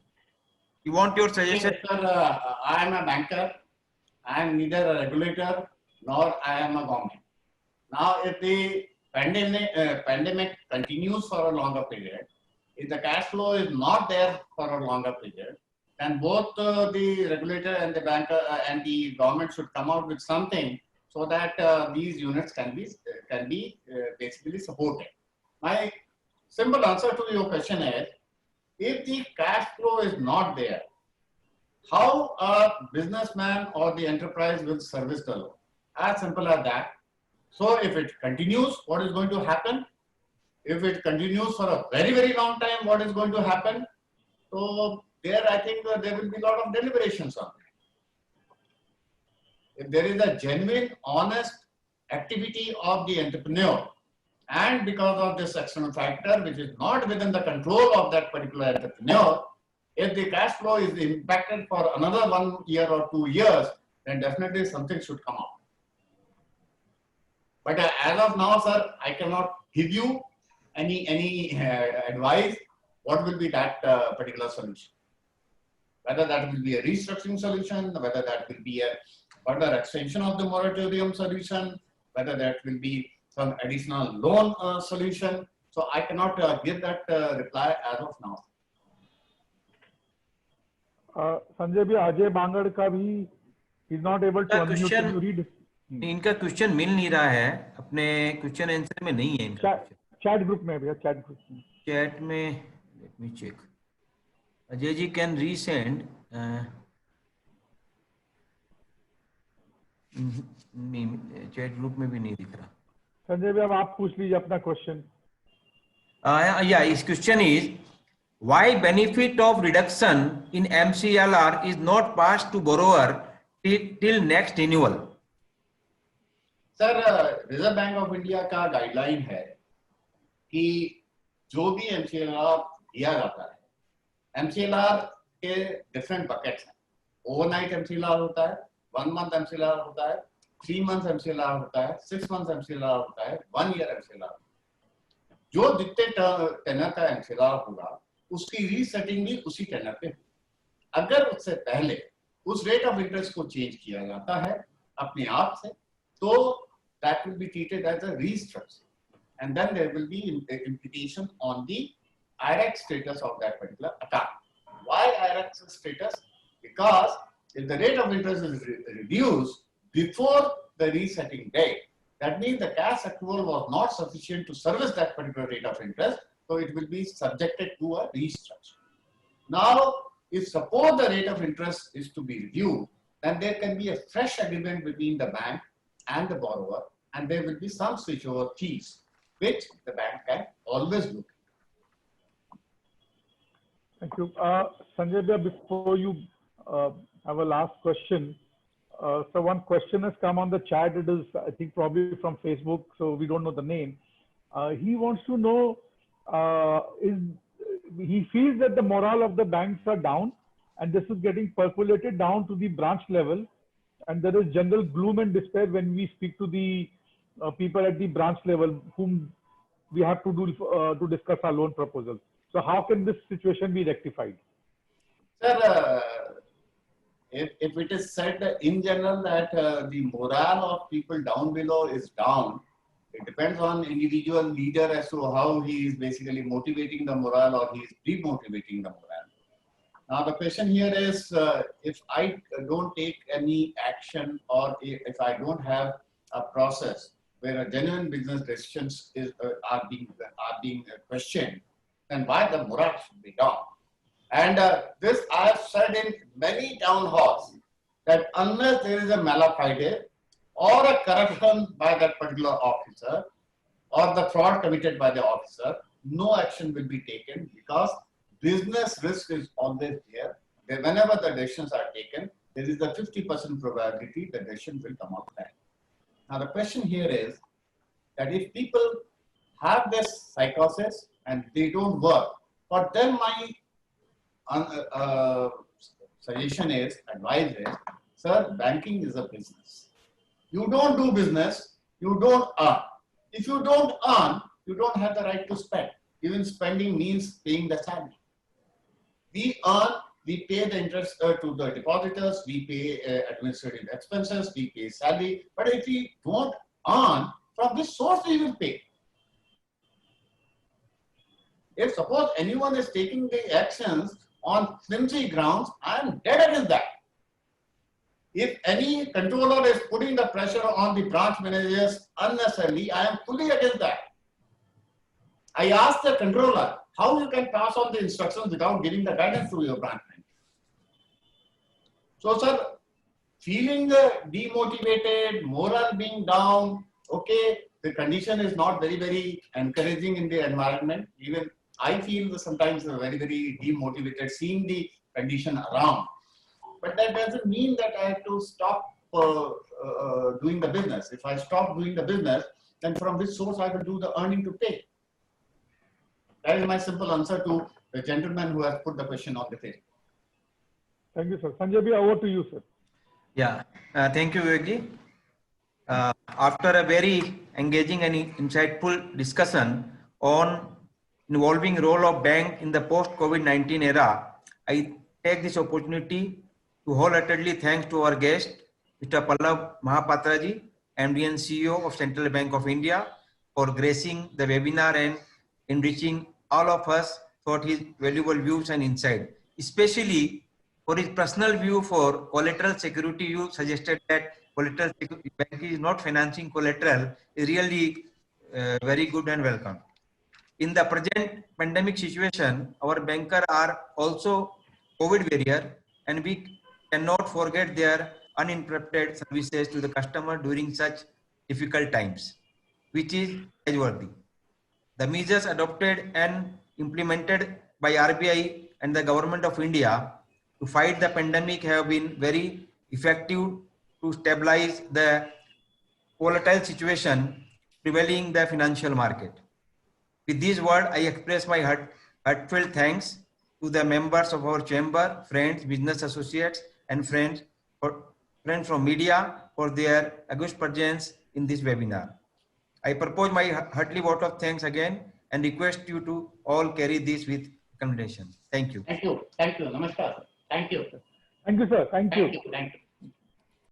You want your suggestion? Yes, sir, I am a banker. I am neither a regulator nor I am a government. Now, if the pandemic continues for a longer period, if the cash flow is not there for a longer period, then both the regulator and the banker and the government should come out with something so that these units can be basically supported. My simple answer to your question is, if the cash flow is not there, how a businessman or the enterprise will service the loan? As simple as that. So if it continues, what is going to happen? If it continues for a very, very long time, what is going to happen? So there, I think there will be a lot of deliberations on it. If there is a genuine, honest activity of the entrepreneur, and because of this external factor, which is not within the control of that particular entrepreneur, if the cash flow is impacted for another 1 year or 2 years, then definitely something should come out. But as of now, sir, I cannot give you any advice what will be that particular solution. Whether that will be a restructuring solution, whether that will be a further extension of the moratorium solution, whether that will be some additional loan solution. So I cannot give that reply as of now. Sanjay भी अजय बांगड़ का भी is not able to unmute. Can you read? इनका question मिल नहीं रहा है, अपने question answer में नहीं है इनका। चैट ग्रुप में भैया, चैट ग्रुप में। चैट में let me check. Ajay ji can resend. Chat group में भी नहीं दिख रहा। संजय भी अब आप पूछ लीजिए अपना question. Yeah, his question is, why benefit of reduction in MCLR is not passed to borrower till next renewal? Sir, reserve bank of India का गाइडलाइन है कि जो भी MCLR दिया जाता है, MCLR के डिफरेंट बकेट्स हैं। ओवरनाइट MCLR होता है, 1 month MCLR होता है, 3 months MCLR होता है, 6 months MCLR होता है, 1 year MCLR। जो जितने टेनर का MCLR होगा, उसकी रीसेटिंग भी उसी टेनर पे। अगर उससे पहले उस रेट ऑफ इंटरेस्ट को चेंज किया जाता है अपने आप से, तो that will be treated as a restructure, and then there will be implication on the IRAC status of that particular account. Why IRAC status? Because if the rate of interest is reduced before the resetting date, that means the cash accrual was not sufficient to service that particular rate of interest, so it will be subjected to a restructure. Now, if suppose the rate of interest is to be reviewed, then there can be a fresh agreement between the bank and the borrower, and there will be some switchover fees, which the bank can always look. Thank you. Sanjay, before you have a last question, so one question has come on the chat. It is, I think, probably from Facebook, so we don't know the name. He wants to know, he feels that the morale of the banks are down, and this is getting percolated down to the branch level, and there is general gloom and despair when we speak to the people at the branch level whom we have to do to discuss our loan proposals. So how can this situation be rectified? Sir, if it is said in general that the morale of people down below is down, it depends on individual leader as to how he is basically motivating the morale or he is demotivating the morale. Now the question here is, if I don't take any action or if I don't have a process where a genuine business decisions are being questioned, then why the morale should be down? And this I have said in many town halls, that unless there is a mala fide or a corruption by that particular officer or the fraud committed by the officer, no action will be taken because business risk is always there. Whenever the decisions are taken, there is a 50% probability the decision will come out bad. Now the question here is that if people have this psychosis and they don't work, for them my suggestion is, advice is, sir, banking is a business. You don't do business, you don't earn. If you don't earn, you don't have the right to spend. Even spending means paying the salary. We earn, we pay the interest to the depositors, we pay administrative expenses, we pay salary. But if we don't earn, from which source we will pay? If suppose anyone is taking the actions on flimsy grounds, I am dead against that. If any controller is putting the pressure on the branch managers unnecessarily, I am fully against that. I asked the controller, how you can pass on the instructions without giving the guidance to your branch manager? So, sir, feeling demotivated, morale being down, okay, the condition is not very, very encouraging in the environment. Even I feel sometimes very, very demotivated seeing the condition around. But that doesn't mean that I have to stop doing the business. If I stop doing the business, then from which source I will do the earning to pay? That is my simple answer to the gentleman who has put the question on the table. Thank you, sir. Sanjay bhai, over to you, sir. Yeah, thank you, Vivek. After a very engaging and insightful discussion on involving role of bank in the post-COVID-19 era, I take this opportunity to wholeheartedly thank to our guest, Mr. Pallav Mahapatraji, MD and CEO of Central Bank of India, for gracing the webinar and enriching all of us for his valuable views and insight, especially for his personal view for collateral security. You suggested that collateral security, bank is not financing collateral, is really very good and welcome. In the present pandemic situation, our bankers are also COVID warrior, and we cannot forget their uninterrupted services to the customer during such difficult times, which is praiseworthy. The measures adopted and implemented by RBI and the Government of India to fight the pandemic have been very effective to stabilize the volatile situation prevailing in the financial market. With these words, I express my heartfelt thanks to the members of our chamber, friends, business associates, and friends from media for their august presence in this webinar. I propose my heartily vote of thanks again and request you to all carry this with commendation. Thank you. Thank you. Thank you. Namaskar. Thank you. Thank you, sir. Thank you. Thank you.